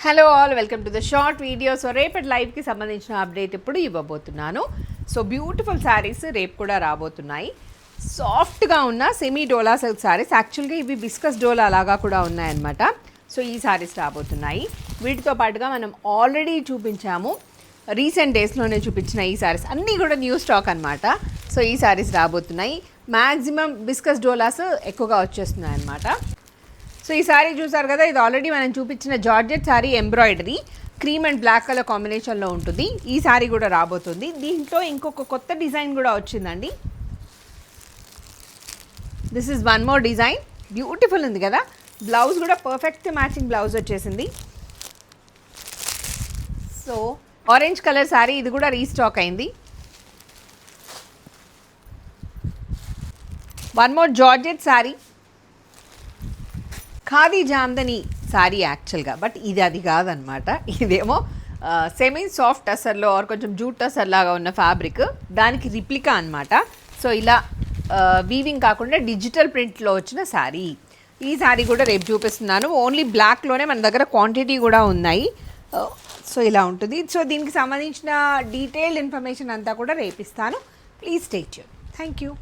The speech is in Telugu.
Hello all, welcome to the short video. So రేపటి లైవ్కి సంబంధించిన అప్డేట్ ఇప్పుడు ఇవ్వబోతున్నాను. సో బ్యూటిఫుల్ శారీస్ రేపు కూడా రాబోతున్నాయి. సాఫ్ట్గా ఉన్న సెమీ డోలా సిల్క్ శారీస్, యాక్చువల్గా ఇవి బిస్కస్ డోలా లాగా కూడా ఉన్నాయన్నమాట. సో ఈ శారీస్ రాబోతున్నాయి. వీటితో పాటుగా మనం ఆల్రెడీ చూపించాము, రీసెంట్ డేస్లోనే చూపించిన ఈ శారీస్ అన్నీ కూడా న్యూ స్టాక్ అనమాట. సో ఈ శారీస్ రాబోతున్నాయి. మ్యాక్సిమం బిస్కస్ డోలాస్ ఎక్కువగా వచ్చేస్తున్నాయి అన్నమాట. సో ఈ శారీ చూసారు కదా, ఇది ఆల్రెడీ మనం చూపించిన georgette sari, embroidery cream and black colour కాంబినేషన్లో ఉంటుంది. ఈ శారీ కూడా రాబోతుంది. దీంట్లో ఇంకొక కొత్త డిజైన్ కూడా వచ్చిందండి. This is one more design. Beautiful ఉంది కదా. బ్లౌజ్ కూడా పర్ఫెక్ట్ మ్యాచింగ్ బ్లౌజ్ వచ్చేసింది. సో ఆరెంజ్ కలర్ శారీ, ఇది కూడా రీస్టాక్ అయింది. One more georgette sari, khadi Jamdani sari యాక్చువల్గా, బట్ ఇది అది కాదనమాట. ఇదేమో సెమీ సాఫ్ట్ టసర్లో ఆర్ కొంచెం జూట్ టసర్ లాగా ఉన్న ఫ్యాబ్రిక్, దానికి రిప్లికా అనమాట. సో ఇలా వీవింగ్ కాకుండా డిజిటల్ ప్రింట్లో వచ్చిన శారీ. ఈ శారీ కూడా రేపు చూపిస్తున్నాను. ఓన్లీ బ్లాక్లోనే మన దగ్గర క్వాంటిటీ కూడా ఉన్నాయి. సో ఇలా ఉంటుంది. సో దీనికి సంబంధించిన డీటెయిల్డ్ ఇన్ఫర్మేషన్ అంతా కూడా రేపిస్తాను. Please stay tune. Thank you.